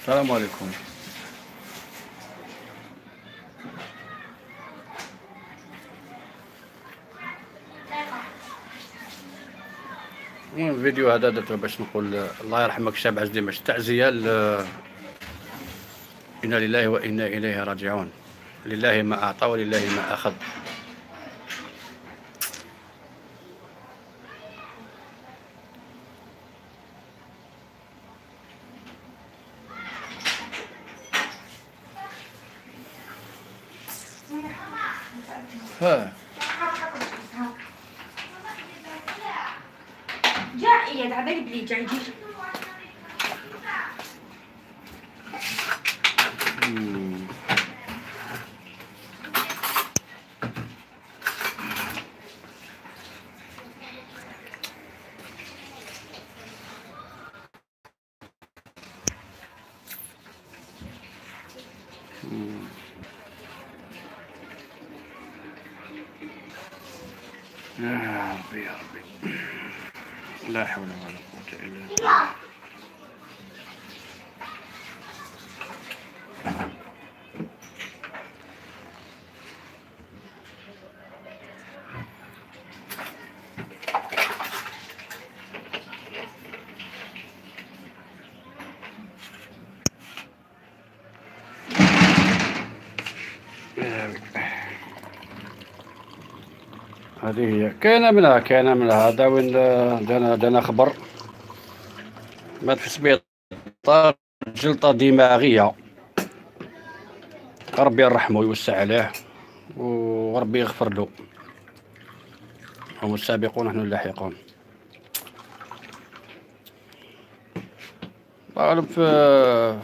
السلام عليكم. المهم الفيديو هذا درته باش نقول الله يرحمك الشاب عزيز ديماش، تعزية إنا لله وإنا إليه راجعون، لله ما أعطى ولله ما أخذ. ها جاء يا دعبالي بلي جاي يجي. يا ربي يا ربي، لا حول ولا قوة إلا بالله. هذه هي كاينة منها هذا وين دانا خبر مات في السبيطار جلطة دماغية، ربي يرحمه ويوسع عليه وربي يغفر له، هم السابقون نحن اللاحقون. غالب في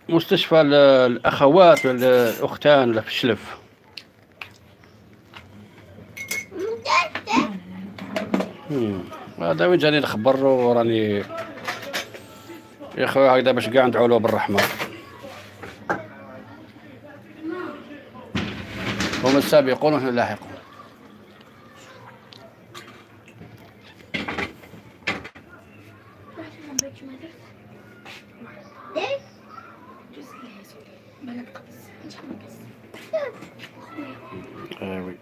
مستشفى الأخوات ولا الأختان ولا في الشلف. هذا وين جاني الخبر وراني يا خويا هكذا باش كاع ندعوا له بالرحمة. هم السابقون ونحن اللاحقون. وي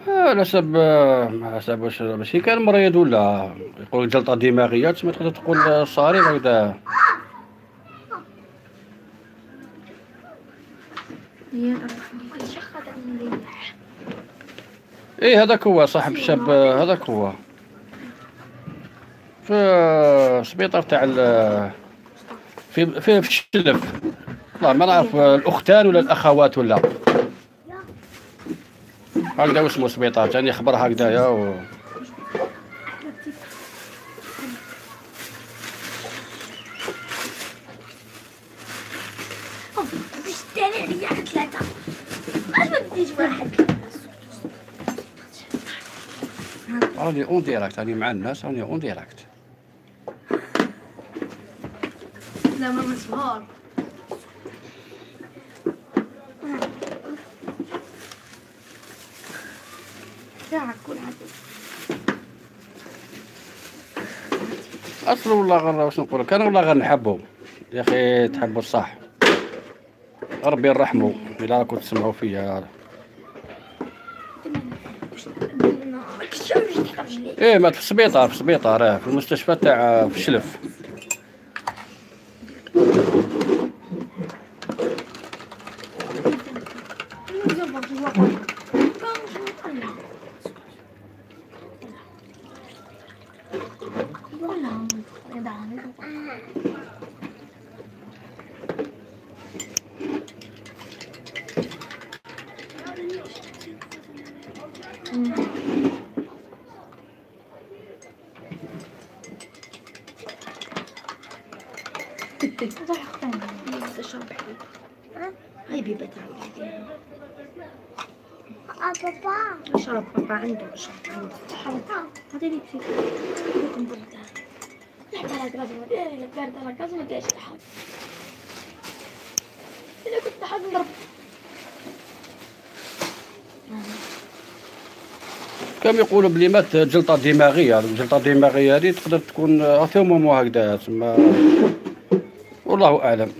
على حسب واش ماشي كان مريض ولا يقول جلطة دماغية، تما تقدر تقول صاري هكذا. ايه هذاك هو صاحب الشاب، هذاك هو في السبيطار تاع في الشلف. والله ما نعرف الاختان ولا الاخوات ولا هكذا واسمو سبيطار، جاني خبر هكذايا راني اون ديراكت، راني مع الناس، راني اون ديراكت. لا ماما صغار. اصلا والله غير واش نقول لك انا، والله غير نحبو يا اخي، تحبوا الصح ربي يرحمو الا راكم تسمعوا فيا. ايه مات في السبيطار، في المستشفى تاع في الشلف. هاي بيبة بابا اشرب، بابا عنده اشرب عنده هذا اللي فيك لعب على كراسي ما داير لك بارد على كراسي ما دايرش تحاول. إذا كنت حنضرب كانوا يقولوا بلي مات جلطه دماغيه. الجلطه الدماغيه هذه تقدر تكون في مومو هكذا تما، والله اعلم.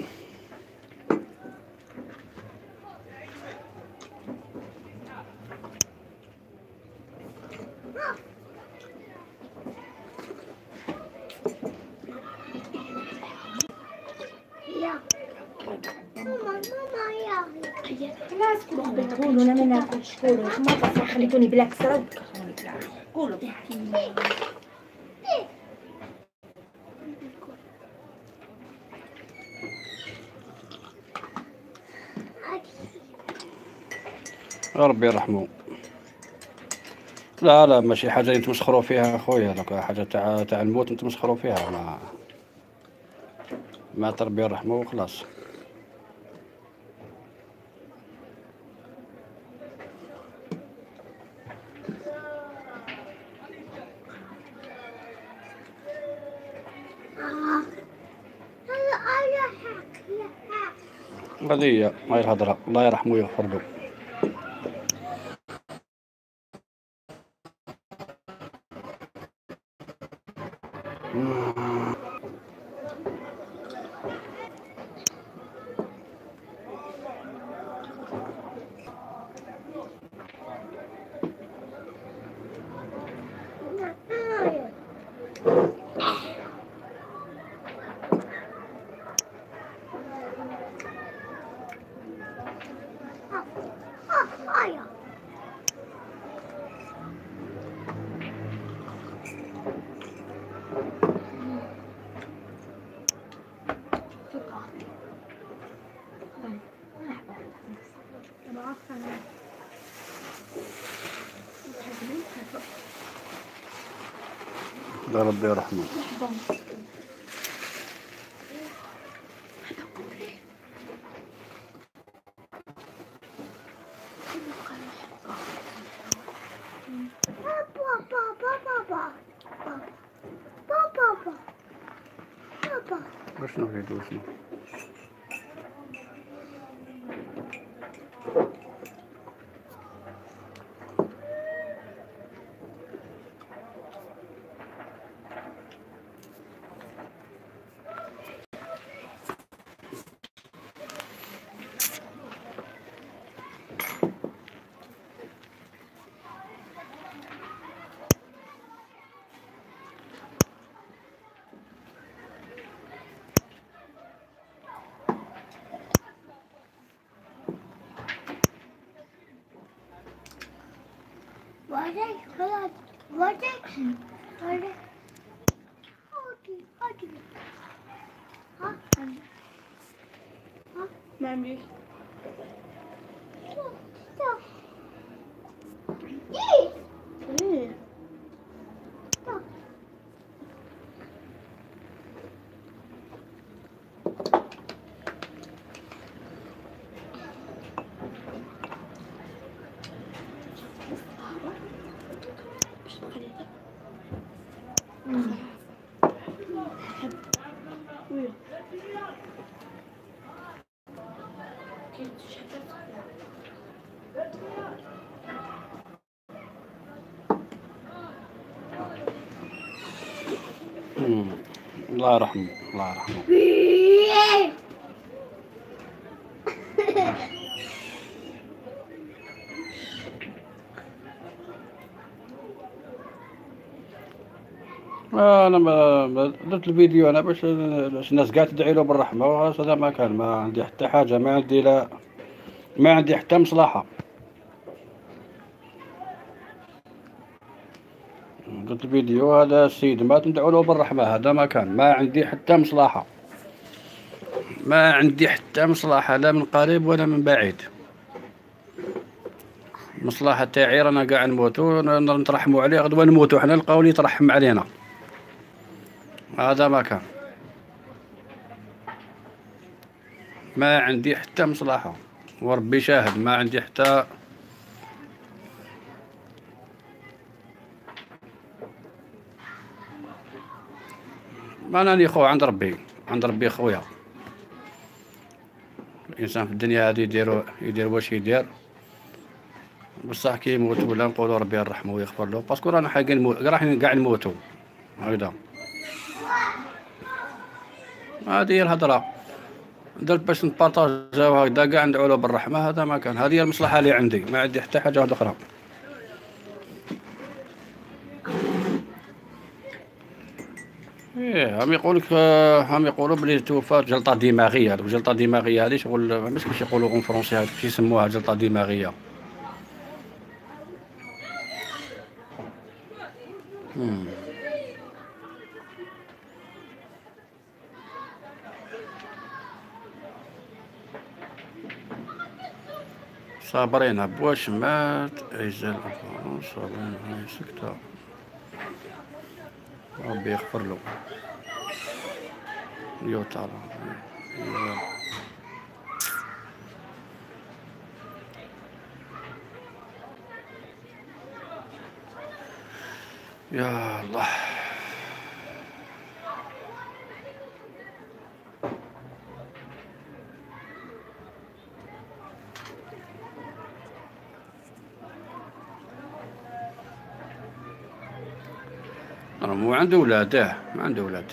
خلاص قولوا انا ما ناكلش. قولوا ما بصح خليتوني بلا كسره. قولوا ربي يرحمه. لا لا ماشي حاجه اللي نتمسخروا فيها اخويا، دوك حاجه تاع الموت نتمسخروا فيها. ما ربي يرحمه وخلاص. هذه هي الهضره. الله يرحمه ويغفر له. الله ربي يرحمه. شنو نريدو شنو؟ Mami. الله يرحمه. الله يرحمه. انا ما درت الفيديو انا باش الناس قاعد تدعي له بالرحمه، وهذا ما كان. ما عندي حتى حاجه، ما عندي لا، ما عندي حتى مصلحه. درت الفيديو هذا السيد مات ندعو له بالرحمه، هذا ما كان. ما عندي حتى مصلحه، ما عندي حتى مصلحه لا من قريب ولا من بعيد. المصلحه تاعي رانا قاع نموتو، نترحموا عليه، غدوه نموتو حنا نلقاو اللي يترحم علينا. هذا ما كان. ما عندي حتى مصلحه وربي شاهد، ما عندي حتى. ما راني خو عند ربي، عند ربي خويا. الانسان في الدنيا هذه يدير واش يدير، بصح كي يموت ولا نقولوا ربي يرحمه ويغفر له، باسكو رانا حاقين راح كاع نموتوا هكذا. هذه هي الهضره، درت باش نبارطاجيو هكذا كاع ندعو له بالرحمه، هذا ما كان. هذه هي المصلحه اللي عندي، ما عندي حتى حاجه واحده اخرى. ايه هم يقولوا بلي توفى جلطه دماغيه. هذوك جلطه دماغيه هذه شغل مش كيفاش يقولوا اون فرونسي، هذيك يسموها جلطه دماغيه. صابرين بواش مات اجل صابرين هاي سكتة، ربي يغفر له. يو تعالى يا الله. راه مو عنده ولاد، ما عنده ولاد،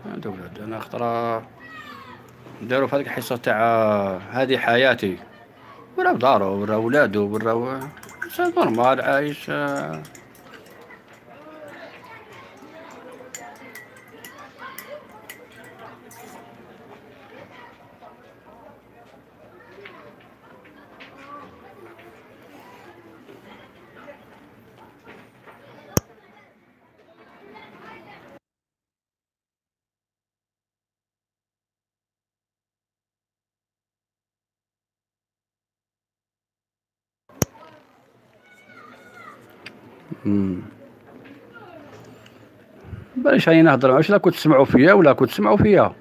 ما عنده ولاد. انا خطرة داروا في هذيك الحصة تاع هذه حياتي، ورا دارو ورا ولادو ورا انسان نورمال عايش. باش راني نهضر، واش لا كنت تسمعوا فيا ولا كنت تسمعوا فيا؟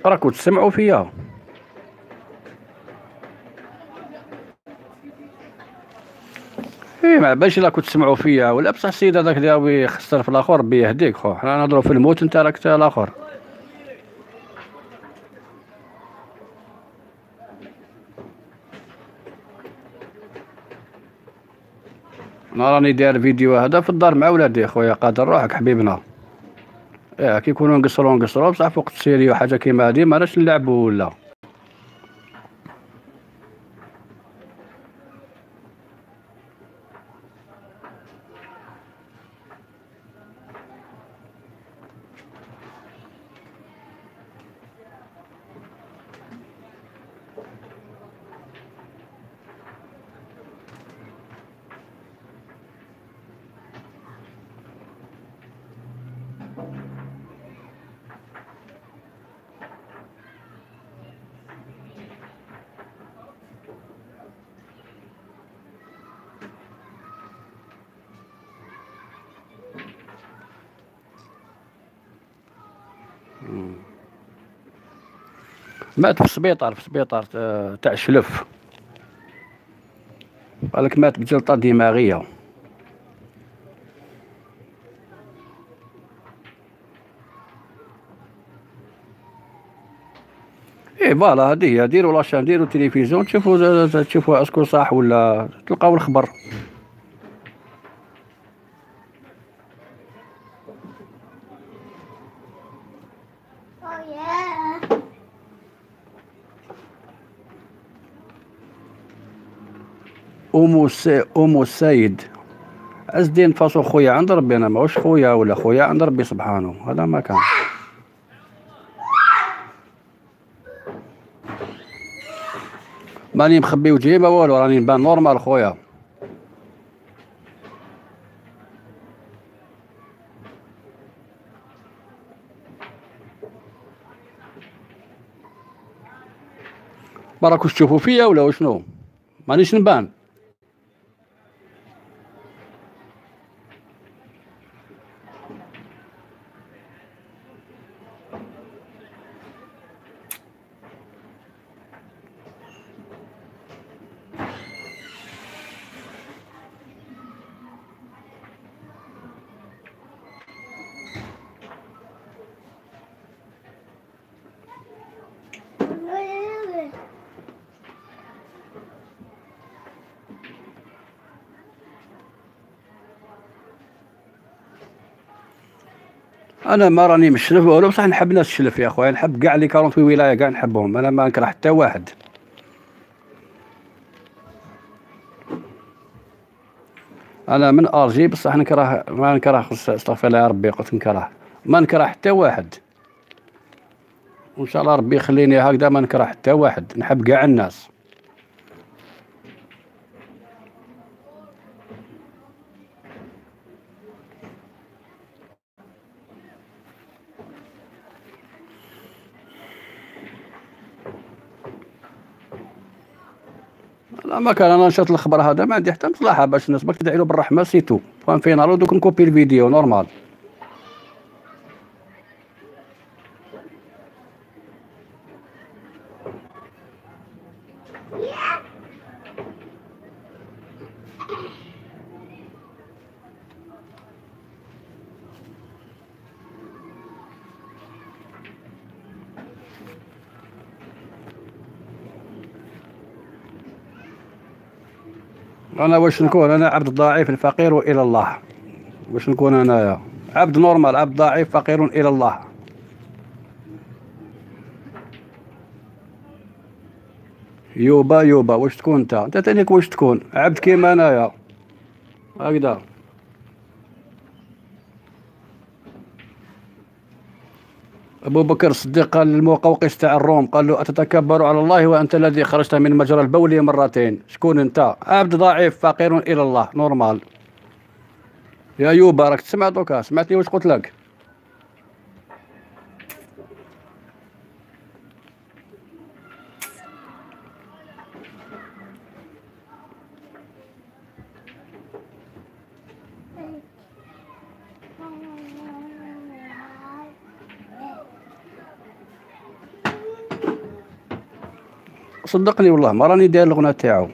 راكم تسمعوا فيا؟ ايه ما باش لا كنت تسمعوا فيا ولا بصح السيد هذاك داوي يخسر في الاخر، ربي يهديك خو. حنا نهضروا في الموت، انت راك الاخر. انا راني داير فيديو هذا في الدار مع ولادي خويا، قادر روحك حبيبنا. ايه كي يكونوا نقصروا بصح فوق السيريو حاجه كيما هادي ما راش نلعبوا ولا. مات في السبيطار، في السبيطار تاع شلف، قالك مات بجلطه دماغيه. ايه فوالا هذه هي. ديروا لاشين، ديروا التلفزيون، تشوفوا اسكو صح ولا تلقاو الخبر. ام السيد عز الدين فاصو خويا عند ربي، انا ماهوش خويا ولا خويا عند ربي سبحانه، هذا ما كان. ماني مخبي وجهي ما والو، راني نبان نورمال خويا. ما راكوش تشوفوا فيا ولا وشنو؟ مانيش نبان. انا ما راني مشرف والو، بصح نحب ناس الشلف يا خويا، نحب كاع لي 48 ولايه كاع نحبهم، انا ما نكره حتى واحد. انا من ارجي بصح نكره، ما نكره، استغفر الله يا ربي قلت نكره، ما نكره حتى واحد، وان شاء الله ربي يخليني هكذا ما نكره حتى واحد، نحب كاع الناس. لا ما كان، انا نشرت الخبر هذا ما عندي حتى مصلحه باش الناس باك تدعي له بالرحمه سيتو بوان فينال، ودوك نكوبي الفيديو نورمال. انا واش نكون؟ انا عبد ضعيف الفقير والى الله. واش نكون انايا؟ عبد نورمال، عبد ضعيف فقير الى الله. يوبا يوبا واش تكون انت؟ انت تانيك واش تكون؟ عبد كيما انايا هكذا. ابو بكر الصديق قال للمقوقس تاع الروم، قال له اتتكبر على الله وانت الذي خرجت من مجرى البول مرتين. شكون انت؟ عبد ضعيف فقير الى الله نورمال. يا يوبا راك تسمع دوكا؟ سمعتني واش قلت لك؟ صدقني والله ما راني داير الغنى تاعو.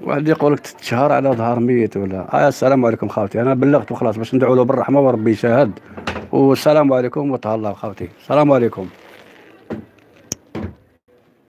واحد يقول لك تتشهر على ظهر ميت ولا السلام عليكم خاوتي، انا بلغت وخلاص باش ندعو له بالرحمه وربي يشاهد، والسلام عليكم وتهلاو خاوتي، السلام عليكم.